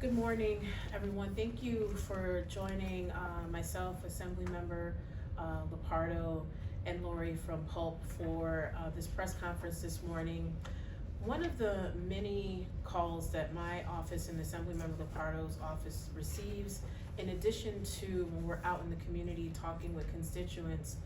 Good morning, everyone. Thank you for joining myself, Assemblymember Lupardo, and Lori from PULP for this press conference this morning. One of the many calls that my office and Assemblymember Lupardo's office receives, in addition to when we're out in the community talking with constituents,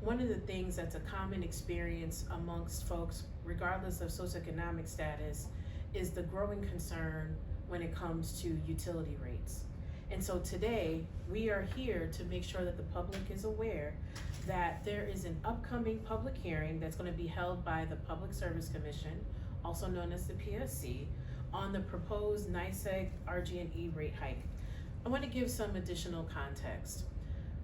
one of the things that's a common experience amongst folks, regardless of socioeconomic status, is the growing concern when it comes to utility rates. And so today, we are here to make sure that the public is aware that there is an upcoming public hearing that's going to be held by the Public Service Commission, also known as the PSC, on the proposed NYSEG RG&E rate hike. I want to give some additional context.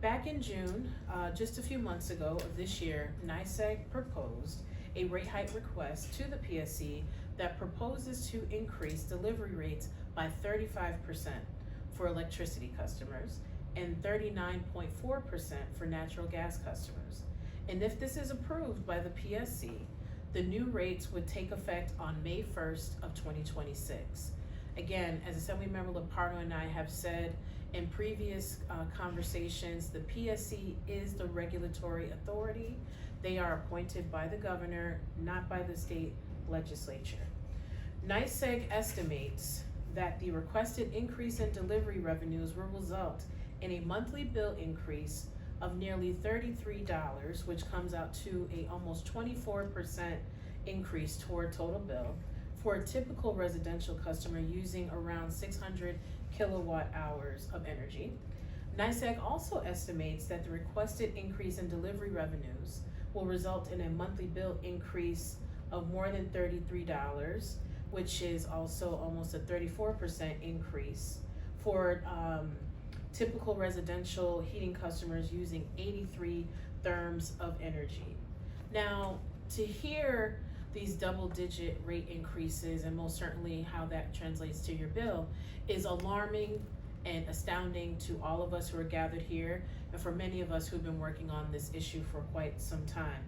Back in June, just a few months ago of this year, NYSEG proposed a rate hike request to the PSC that proposes to increase delivery rates by 35% for electricity customers and 39.4% for natural gas customers. And if this is approved by the PSC, the new rates would take effect on May 1st of 2026. Again, as Assemblymember Lupardo and I have said in previous conversations, the PSC is the regulatory authority. They are appointed by the governor, not by the state legislature. NYSEG estimates that the requested increase in delivery revenues will result in a monthly bill increase of nearly $33, which comes out to a almost 24% increase toward total bill for a typical residential customer using around 600 kilowatt hours of energy. NYSEG also estimates that the requested increase in delivery revenues will result in a monthly bill increase of more than $33, which is also almost a 34% increase for typical residential heating customers using 83 therms of energy. Now, to hear these double-digit rate increases, and most certainly how that translates to your bill, is alarming and astounding to all of us who are gathered here, and for many of us who've been working on this issue for quite some time.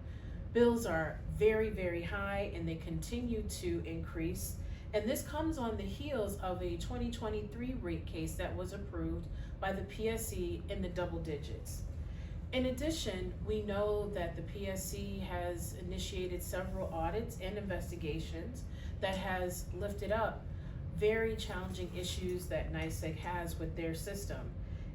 Bills are very, very high, and they continue to increase. And this comes on the heels of a 2023 rate case that was approved by the PSC in the double digits. In addition, we know that the PSC has initiated several audits and investigations that has lifted up very challenging issues that NYSEG has with their system.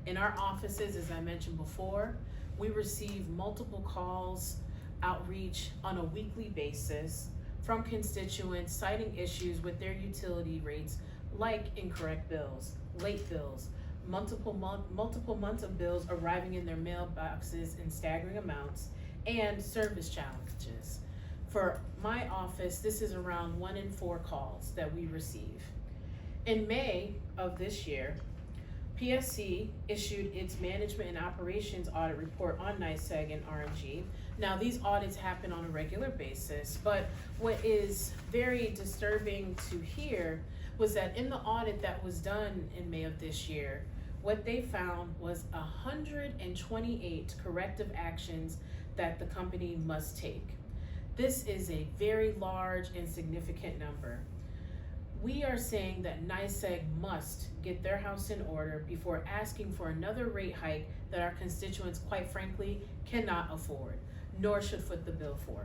In our offices, as I mentioned before, we receive multiple calls, outreach on a weekly basis from constituents citing issues with their utility rates, like incorrect bills, late bills, multiple months of bills arriving in their mailboxes in staggering amounts, and service challenges. For my office, this is around 1 in 4 calls that we receive. In May of this year, PSC issued its management and operations audit report on NYSEG and RNG. Now, these audits happen on a regular basis, but what is very disturbing to hear was that in the audit that was done in May of this year, what they found was 128 corrective actions that the company must take. This is a very large and significant number. We are saying that NYSEG must get their house in order before asking for another rate hike that our constituents, quite frankly, cannot afford, nor should foot the bill for.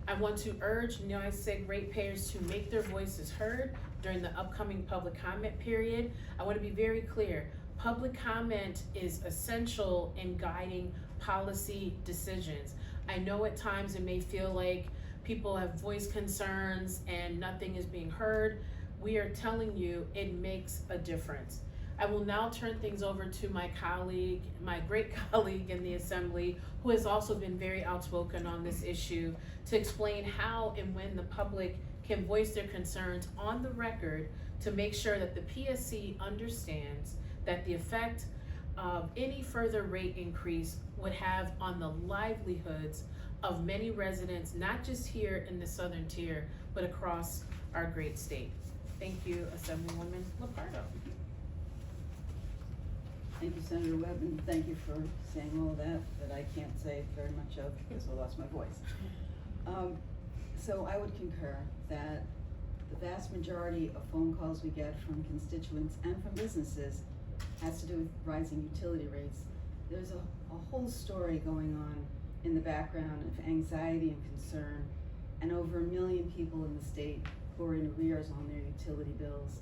I want to urge NYSEG ratepayers to make their voices heard during the upcoming public comment period. I want to be very clear. Public comment is essential in guiding policy decisions. I know at times it may feel like people have voiced concerns and nothing is being heard. We are telling you it makes a difference. I will now turn things over to my colleague, my great colleague in the Assembly, who has also been very outspoken on this issue, to explain how and when the public can voice their concerns on the record to make sure that the PSC understands that the effect of any further rate increase would have on the livelihoods of many residents, not just here in the Southern Tier, but across our great state. Thank you, Assemblywoman Lupardo. Thank you, Senator Webb, and thank you for saying all that I can't say very much of because I lost my voice. So I would concur that the vast majority of phone calls we get from constituents and from businesses has to do with rising utility rates. There's a whole story going on in the background of anxiety and concern, and over 1 million people in the state who are in arrears on their utility bills.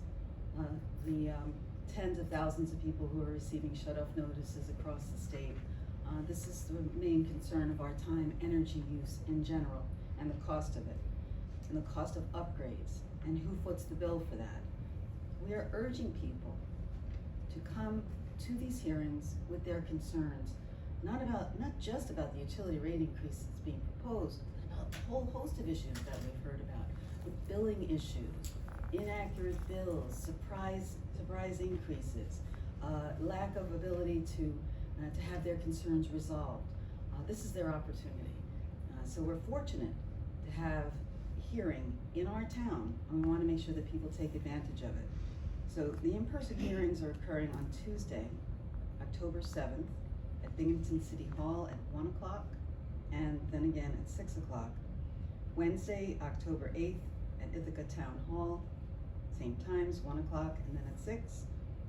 The tens of thousands of people who are receiving shut-off notices across the state. This is the main concern of our time, energy use in general, and the cost of it, and the cost of upgrades, and who foots the bill for that. We are urging people to come to these hearings with their concerns, not just about the utility rate increases being proposed, but about a whole host of issues that we've heard about, with billing issues, inaccurate bills, surprise increases, lack of ability to have their concerns resolved. This is their opportunity. So we're fortunate to have a hearing in our town, and we want to make sure that people take advantage of it. So the in-person hearings are occurring on Tuesday, October 7th at Binghamton City Hall at 1 o'clock, and then again at 6 o'clock. Wednesday, October 8th at Ithaca Town Hall, same times, 1 o'clock and then at 6.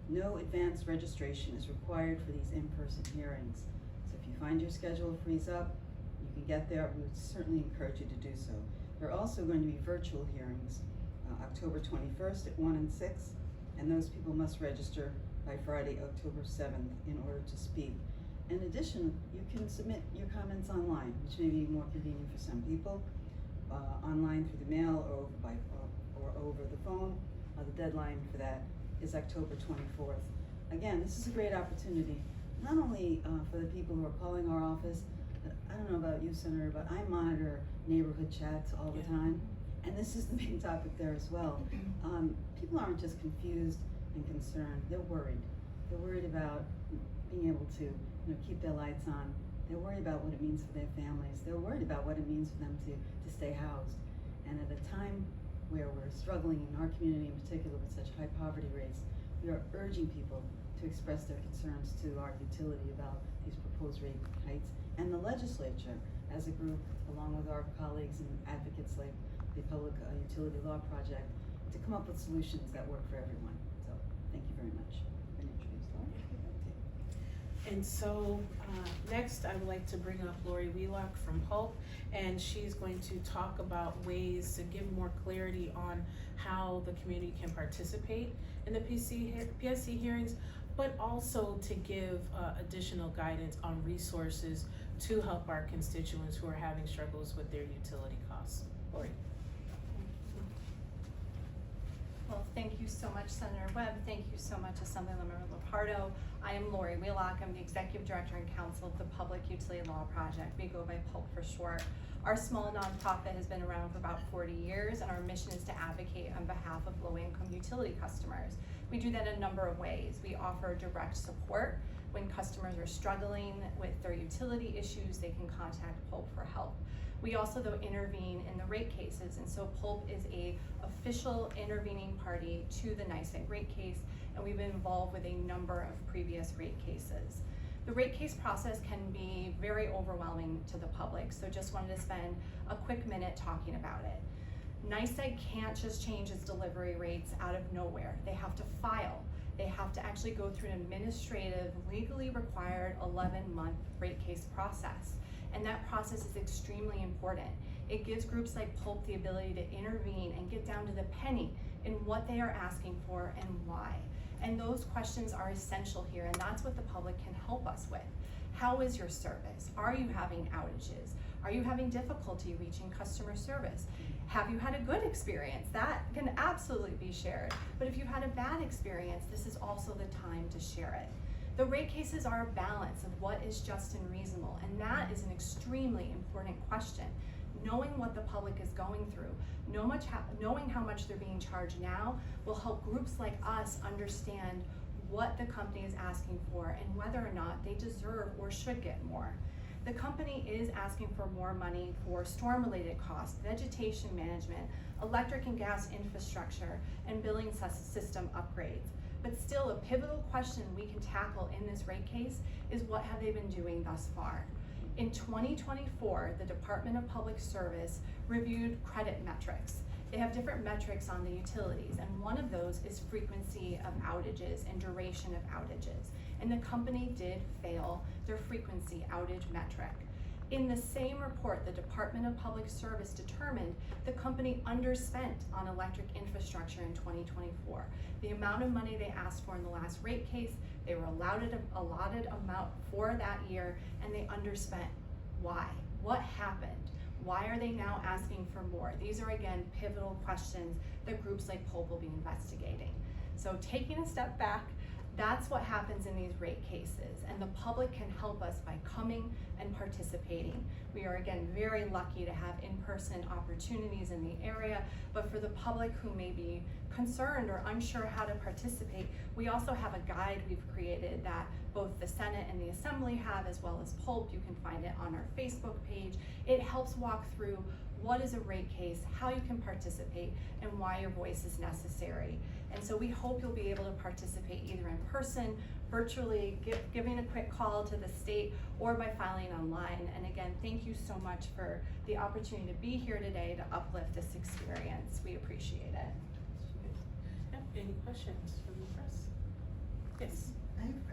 No advance registration is required for these in-person hearings. So if you find your schedule frees up, you can get there. We would certainly encourage you to do so. There are also going to be virtual hearings, October 21st at 1 and 6, and those people must register by Friday, October 7th in order to speak. In addition, you can submit your comments online, which may be more convenient for some people, online through the mail or over the phone. The deadline for that is October 24th. Again, this is a great opportunity, not only for the people who are calling our office. I don't know about you, Senator, but I monitor neighborhood chats all the time, and this is the main topic there as well. People aren't just confused and concerned, they're worried. They're worried about being able to keep their lights on. They're worried about what it means for their families. They're worried about what it means for them to stay housed. And at a time where we're struggling in our community in particular with such high poverty rates, we are urging people to express their concerns to our utility about these proposed rate hikes, and the legislature as a group, along with our colleagues and advocates like the Public Utility Law Project, to come up with solutions that work for everyone. So thank you very much. I'm going to introduce Laura. And so next I would like to bring up Lori Wheelock from Pulp, and she's going to talk about ways to give more clarity on how the community can participate in the PSC hearings, but also to give additional guidance on resources to help our constituents who are having struggles with their utility costs. Lori. Well, thank you so much, Senator Webb. Thank you so much, Assemblywoman Lupardo. I am Lori Wheelock. I'm the Executive Director and Counsel of the Public Utility Law Project. We go by PULP for short. Our small nonprofit has been around for about 40 years, and our mission is to advocate on behalf of low-income utility customers. We do that in a number of ways. We offer direct support. When customers are struggling with their utility issues, they can contact PULP for help. We also, though, intervene in the rate cases, and so PULP is a official intervening party to the NYSEG rate case, and we've been involved with a number of previous rate cases. The rate case process can be very overwhelming to the public, so just wanted to spend a quick minute talking about it. NYSEG can't just change its delivery rates out of nowhere. They have to file. They have to actually go through an administrative, legally required 11-month rate case process. And that process is extremely important. It gives groups like PULP the ability to intervene and get down to the penny in what they are asking for and why. And those questions are essential here, and that's what the public can help us with. How is your service? Are you having outages? Are you having difficulty reaching customer service? Have you had a good experience? That can absolutely be shared. But if you had a bad experience, this is also the time to share it. The rate cases are a balance of what is just and reasonable, and that is an extremely important question. Knowing what the public is going through, knowing how much they're being charged now will help groups like us understand what the company is asking for and whether or not they deserve or should get more. The company is asking for more money for storm-related costs, vegetation management, electric and gas infrastructure, and billing system upgrades. But still, a pivotal question we can tackle in this rate case is what have they been doing thus far? In 2024, the Department of Public Service reviewed credit metrics. they have different metrics on the utilities, and one of those is frequency of outages and duration of outages. And the company did fail their frequency outage metric. In the same report, the Department of Public Service determined the company underspent on electric infrastructure in 2024. The amount of money they asked for in the last rate case, they were allotted amount for that year, and they underspent. Why? What happened? Why are they now asking for more? These are, again, pivotal questions that groups like Pulp will be investigating. So taking a step back, that's what happens in these rate cases, and the public can help us by coming and participating. We are, again, very lucky to have in-person opportunities in the area, but for the public who may be concerned or unsure how to participate, we also have a guide we've created that both the Senate and the Assembly have, as well as Pulp. You can find it on our Facebook page. It helps walk through what is a rate case, how you can participate, and why your voice is necessary. And so we hope you'll be able to participate either in person, virtually, giving a quick call to the state, or by filing online. And again, thank you so much for the opportunity to be here today to uplift this experience. We appreciate it. Yep, any questions from the press? Yes. I have